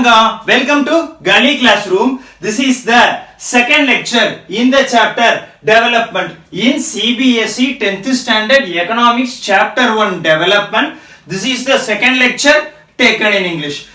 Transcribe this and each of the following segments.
Ranga, welcome to Gali Classroom. This is the second lecture in the chapter Development in CBSE 10th Standard Economics Chapter 1 Development. This is the second lecture taken in English.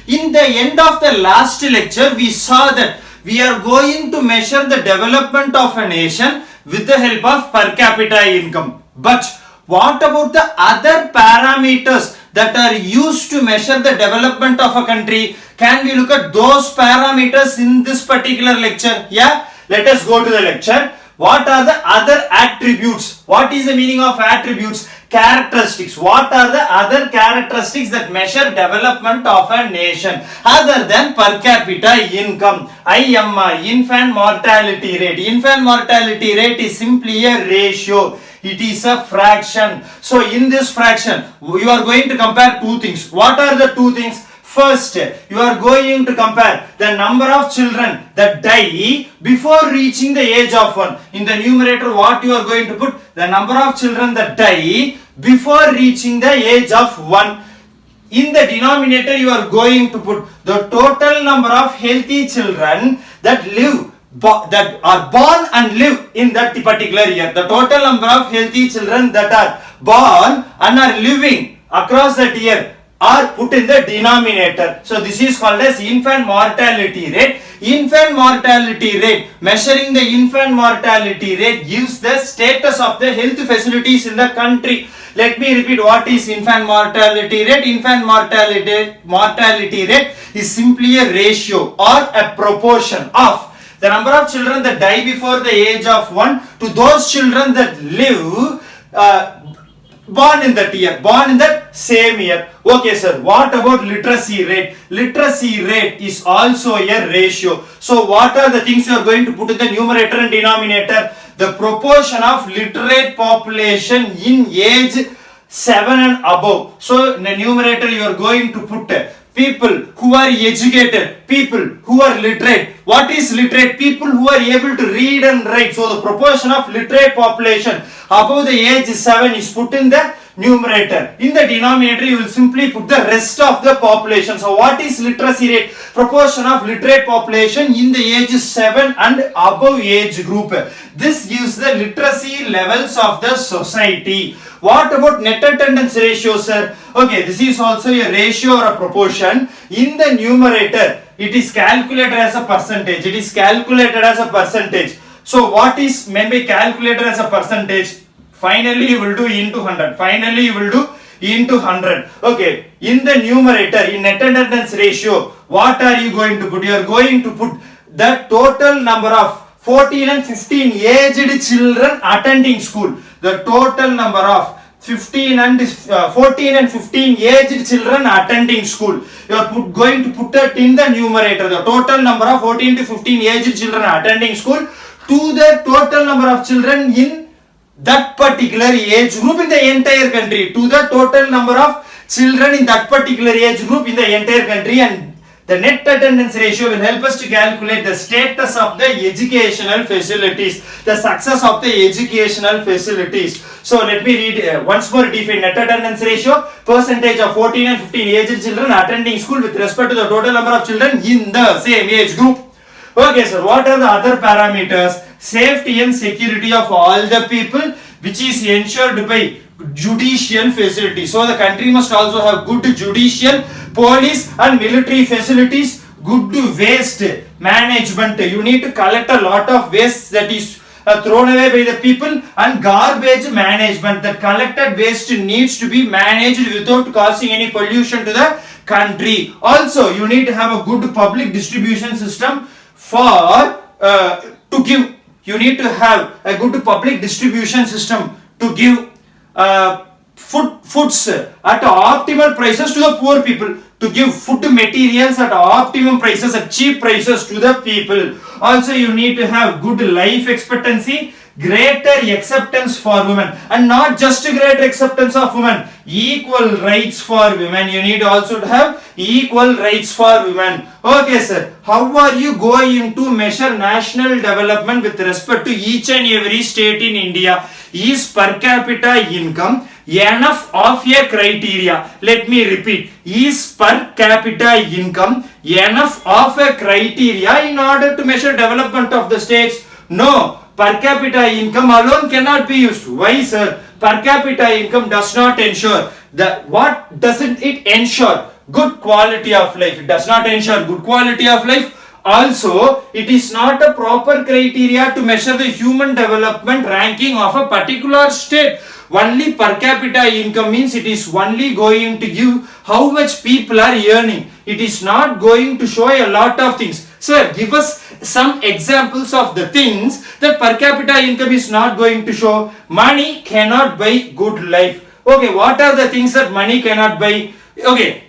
In the end of the last lecture, we saw that we are going to measure the development of a nation with the help of per capita income. But what about the other parameters that are used to measure the development of a country? Can we look at those parameters in this particular lecture? Yeah, let us go to the lecture. What are the other attributes? What is the meaning of attributes? Characteristics. What are the other characteristics that measure development of a nation other than per capita income? IMR, infant mortality rate. Infant mortality rate is simply a ratio. It is a fraction. So in this fraction, you are going to compare two things. What are the two things? First, you are going to compare the number of children that die before reaching the age of 1. In the numerator, what you are going to put? The number of children that die before reaching the age of 1. In the denominator, you are going to put the total number of healthy children that are born and live in that particular year. The total number of healthy children that are born and are living across that year are put in the denominator. So this is called as infant mortality rate. Infant mortality rate, measuring the infant mortality rate gives the status of the health facilities in the country. Let me repeat, what is infant mortality rate? Infant mortality rate is simply a ratio or a proportion of the number of children that die before the age of 1 to those children that live born in that year, born in that same year. Okay sir, what about literacy rate? Literacy rate is also a ratio. So what are the things you are going to put in the numerator and denominator? The proportion of literate population in age 7 and above. So in the numerator you are going to put people who are educated, people who are literate. What is literate? People who are able to read and write. So the proportion of literate population above the age 7 is put in the numerator. In the denominator, you will simply put the rest of the population. So what is literacy rate? Proportion of literate population in the age 7 and above age group. This gives the literacy levels of the society. What about net attendance ratio, sir? Okay, this is also a ratio or a proportion. In the numerator, it is calculated as a percentage. So what is meant by calculated as a percentage? Finally, you will do into 100. Okay, in the numerator, in net attendance ratio, what are you going to put? You are going to put the total number of 14 and 15 aged children attending school. The total number of 14 and 15 aged children attending school. You are going to put that in the numerator. The total number of 14 to 15 aged children attending school to the total number of children in that particular age group in the entire country. To the total number of children in that particular age group in the entire country, and the net attendance ratio will help us to calculate the status of the educational facilities, the success of the educational facilities. So let me read once more. Define net attendance ratio: percentage of 14 and 15 aged children attending school with respect to the total number of children in the same age group. Okay sir, what are the other parameters? Safety and security of all the people, which is ensured by judicial facilities. So the country must also have good judicial, police and military facilities, good waste management. You need to collect a lot of waste that is thrown away by the people, and garbage management. The collected waste needs to be managed without causing any pollution to the country. Also, you need to have a good public distribution system You need to have a good public distribution system to give foods at optimal prices to the poor people, to give food materials at optimum prices, at cheap prices to the people. Also, you need to have good life expectancy, greater acceptance for women, and not just greater acceptance of women, equal rights for women. You need also to have equal rights for women. Okay sir, how are you going to measure national development with respect to each and every state in India? Is per capita income enough of a criteria. Let me repeat. Is per capita income enough of a criteria in order to measure development of the states? No. Per capita income alone cannot be used. Why, sir? Per capita income does not ensure that. What doesn't it ensure? Good quality of life. It does not ensure good quality of life. Also, it is not a proper criteria to measure the human development ranking of a particular state. Only per capita income means it is only going to give how much people are earning. It is not going to show a lot of things. Sir, give us some examples of the things that per capita income is not going to show. Money cannot buy good life. Okay, what are the things that money cannot buy? Okay,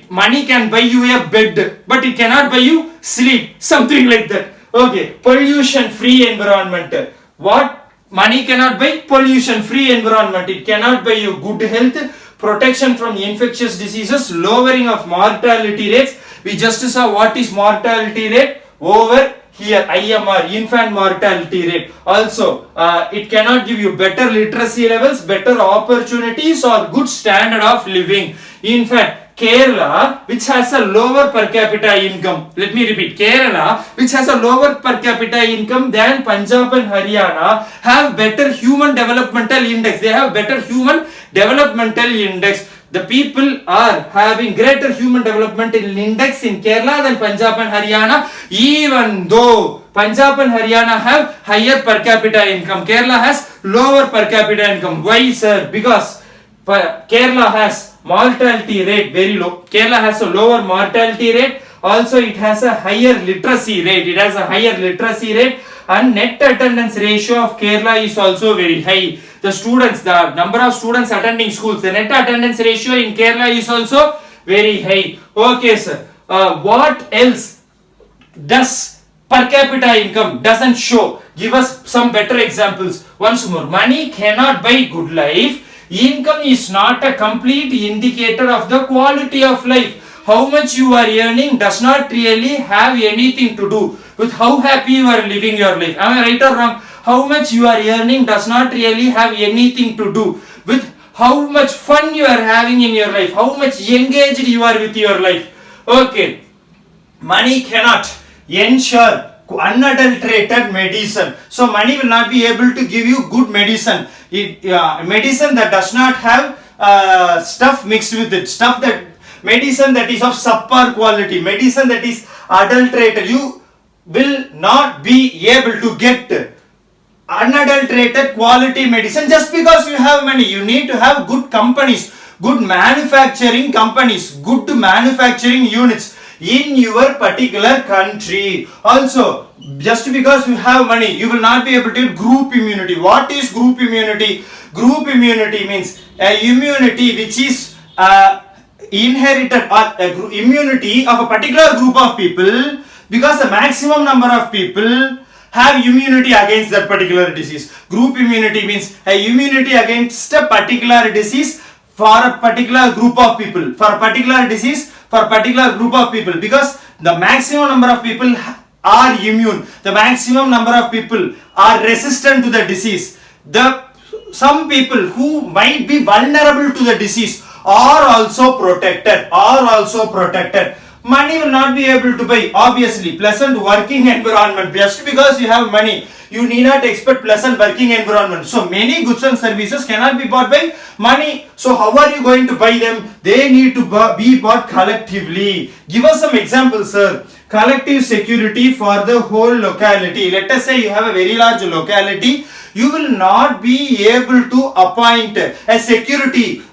money can buy you a bed, but it cannot buy you sleep, something like that. Okay, pollution free environment. What money cannot buy? Pollution free environment. It cannot buy you good health, protection from infectious diseases, lowering of mortality rates. We just saw what is mortality rate over here, IMR, infant mortality rate. Also, it cannot give you better literacy levels, better opportunities or good standard of living. In fact, Kerala, which has a lower per capita income, let me repeat, Kerala, which has a lower per capita income than Punjab and Haryana, have better human developmental index. They have better human developmental index. The people are having greater human developmental index in Kerala than Punjab and Haryana, even though Punjab and Haryana have higher per capita income. Kerala has lower per capita income. Why, sir? Because Kerala has mortality rate very low. Kerala has a lower mortality rate. Also, it has a higher literacy rate. It has a higher literacy rate, and net attendance ratio of Kerala is also very high. The students, the number of students attending schools, the net attendance ratio in Kerala is also very high. Okay, sir. What else does per capita income doesn't show? Give us some better examples. Once more, money cannot buy good life. Income is not a complete indicator of the quality of life. How much you are earning does not really have anything to do with how happy you are living your life. Am I right or wrong? How much you are earning does not really have anything to do with how much fun you are having in your life, how much engaged you are with your life. Okay, money cannot ensure unadulterated medicine. So money will not be able to give you good medicine. Medicine that does not have stuff mixed with it, medicine that is of subpar quality, medicine that is adulterated. You will not be able to get unadulterated quality medicine just because you have money. You need to have good companies, good manufacturing companies, good manufacturing units in your particular country. Also, just because you have money, you will not be able to get group immunity. What is group immunity? Group immunity means a immunity which is inherited, or immunity of a particular group of people, because the maximum number of people have immunity against that particular disease. Group immunity means a immunity against a particular disease for a particular group of people, for a particular disease for a particular group of people, because the maximum number of people are immune, the maximum number of people are resistant to the disease. Some people who might be vulnerable to the disease are also protected. Money will not be able to buy, obviously, pleasant working environment. Just because you have money, you need not expect pleasant working environment. So many goods and services cannot be bought by money. So how are you going to buy them? They need to be bought collectively. Give us some examples, sir. Collective security for the whole locality. Let us say you have a very large locality. You will not be able to appoint a security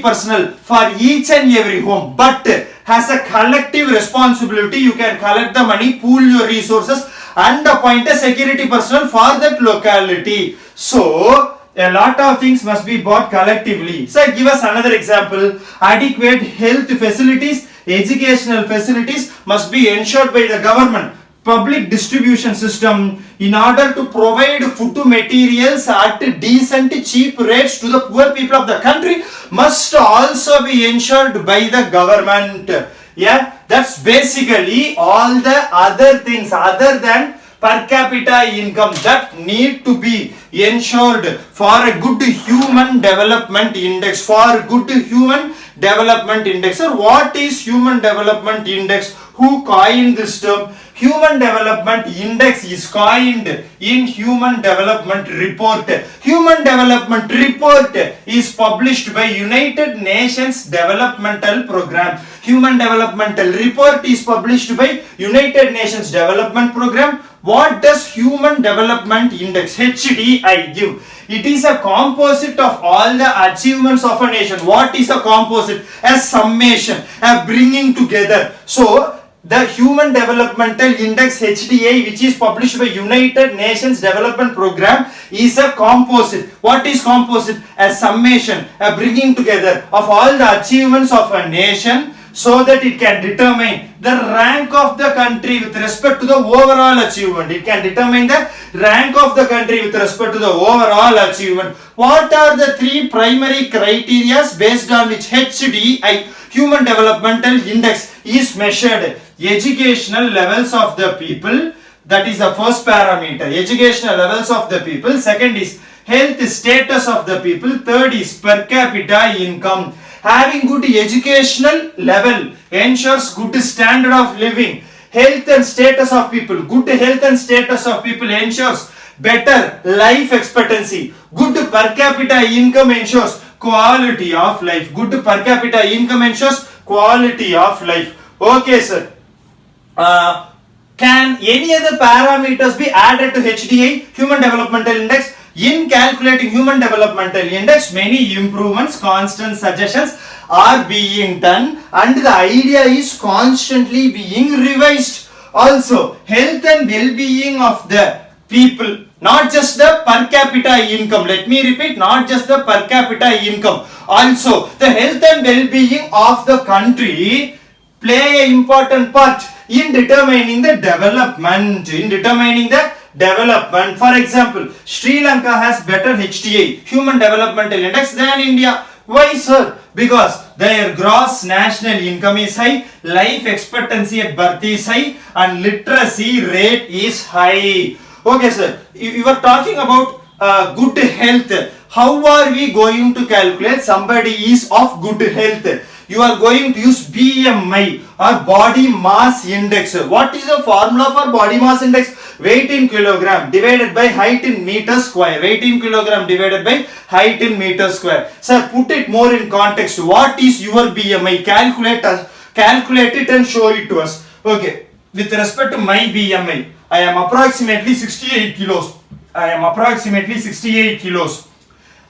personnel for each and every home, but has a collective responsibility. You can collect the money, pool your resources, and appoint a security personnel for that locality. So a lot of things must be bought collectively. So give us another example. Adequate health facilities, educational facilities must be ensured by the government. Public distribution system, in order to provide food materials at decent cheap rates to the poor people of the country, must also be ensured by the government. Yeah, that's basically all the other things other than per capita income that need to be ensured for a good human development index. For good human development index. Sir, what is human development index? Who coined this term? Human Development Index is coined in Human Development Report. Human Development Report is published by United Nations Developmental Program. Human Developmental Report is published by United Nations Development Program. What does Human Development Index HDI give? It is a composite of all the achievements of a nation. What is a composite? A summation, a bringing together. So the Human Developmental Index HDI, which is published by United Nations Development Program, is a composite. What is composite? A summation, a bringing together of all the achievements of a nation, so that it can determine the rank of the country with respect to the overall achievement. It can determine the rank of the country with respect to the overall achievement. What are the three primary criteria based on which HDI, Human Developmental Index, is measured? Educational levels of the people, that is the first parameter. Educational levels of the people. Second is health status of the people. Third is per capita income. Having good educational level ensures good standard of living. Health and status of people. Good health and status of people ensures better life expectancy. Good per capita income ensures quality of life. Good per capita income ensures quality of life. Okay, sir. Can any other parameters be added to HDI, Human Developmental Index? In calculating Human Developmental Index, many improvements, constant suggestions are being done, and the idea is constantly being revised. Also, health and well-being of the people, not just the per capita income. Let me repeat, not just the per capita income. Also, the health and well-being of the country play an important part in determining the development. For example, Sri Lanka has better HDI, Human Developmental Index, than India. Why, sir? Because their gross national income is high, life expectancy at birth is high, and literacy rate is high. Okay, sir. You are talking about good health. How are we going to calculate somebody is of good health? You are going to use BMI or body mass index. What is the formula for body mass index? Weight in kilogram divided by height in meter square. Weight in kilogram divided by height in meter square. Sir, put it more in context. What is your BMI? Calculate it and show it to us. Okay. With respect to my BMI, I am approximately 68 kilos.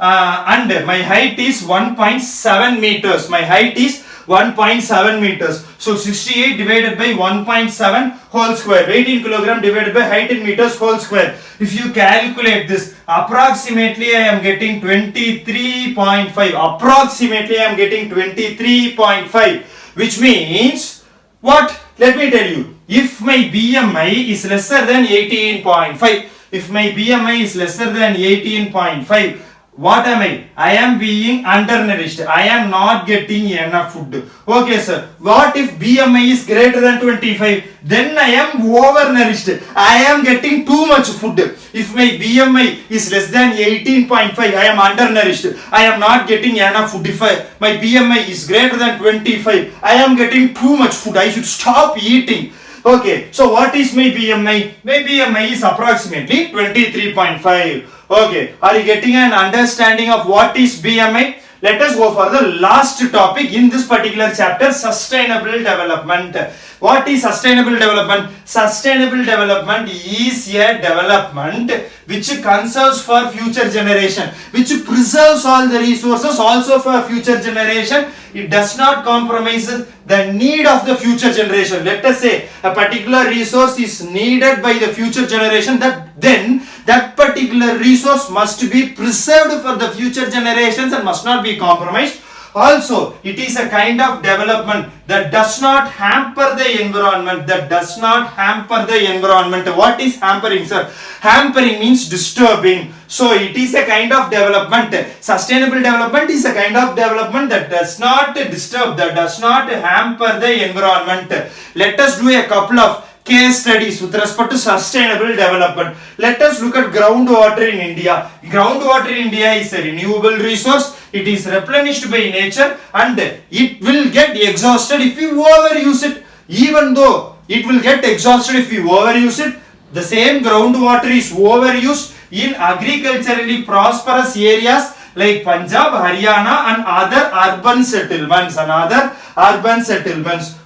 And my height is 1.7 meters. My height is 1.7 meters. So 68 divided by 1.7 whole square. Weight in kilogram divided by height in meters whole square. If you calculate this, approximately I am getting 23.5. Approximately I am getting 23.5. Which means, what? Let me tell you. If my BMI is lesser than 18.5. If my BMI is lesser than 18.5. What am I? I am being undernourished. I am not getting enough food. Okay, sir. What if BMI is greater than 25? Then I am overnourished. I am getting too much food. If my BMI is less than 18.5, I am undernourished. I am not getting enough food. If my BMI is greater than 25, I am getting too much food. I should stop eating. Okay, so what is my BMI? My BMI is approximately 23.5. Okay, are you getting an understanding of what is BMI? Let us go for the last topic in this particular chapter, sustainable development. What is sustainable development? Sustainable development is a development which conserves for future generation, which preserves all the resources also for future generation. It does not compromise the need of the future generation. Let us say a particular resource is needed by the future generation, then that particular resource must be preserved for the future generations and must not be compromised. Also, it is a kind of development that does not hamper the environment. What is hampering, sir? Hampering means disturbing. So, it is a kind of development. Sustainable development is a kind of development that does not disturb, that does not hamper the environment. Let us do a couple of case studies with respect to sustainable development. Let us look at groundwater in India. Groundwater in India is a renewable resource. It is replenished by nature and it will get exhausted if you overuse it. Even though it will get exhausted if you overuse it, the same groundwater is overused in agriculturally prosperous areas like Punjab, Haryana and other urban settlements.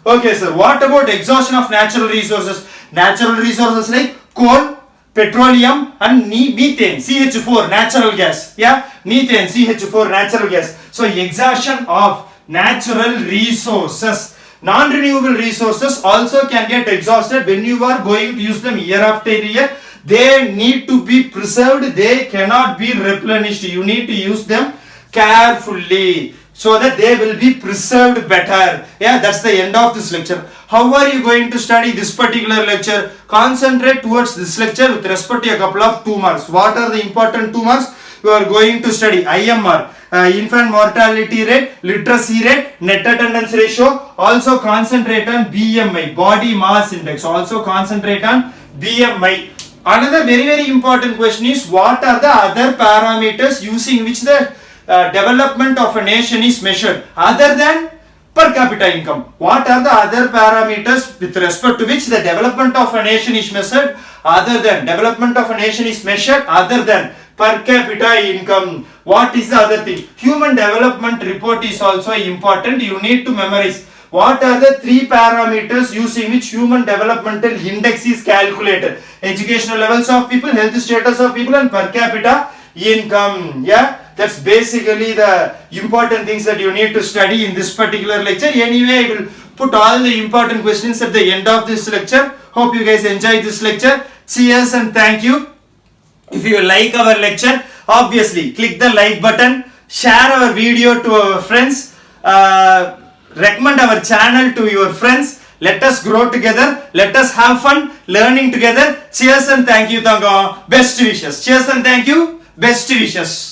Okay sir, what about exhaustion of natural resources? Natural resources like coal, petroleum and methane, CH4 natural gas. Yeah, methane, CH4 natural gas. So exhaustion of natural resources. Non-renewable resources also can get exhausted when you are going to use them year after year. They need to be preserved. They cannot be replenished. You need to use them carefully so that they will be preserved better. Yeah, that's the end of this lecture. How are you going to study this particular lecture? Concentrate towards this lecture with respect to a couple of 2 marks. What are the important 2 marks? You are going to study IMR, infant mortality rate, literacy rate, net attendance ratio. Also concentrate on BMI, body mass index. Also concentrate on BMI. Another very important question is, what are the other parameters using which the development of a nation is measured other than per capita income? What are the other parameters with respect to which the development of a nation is measured other than per capita income? What is the other thing? Human development report is also important. You need to memorize. What are the 3 parameters using which human developmental index is calculated? Educational levels of people, health status of people and per capita income. Yeah, that's basically the important things that you need to study in this particular lecture. Anyway, I will put all the important questions at the end of this lecture. Hope you guys enjoyed this lecture. Cheers and thank you. If you like our lecture, obviously click the like button, share our video to our friends, recommend our channel to your friends. Let us grow together. Let us have fun learning together. Cheers and thank you, Tanga. Best wishes. Cheers and thank you. Best wishes.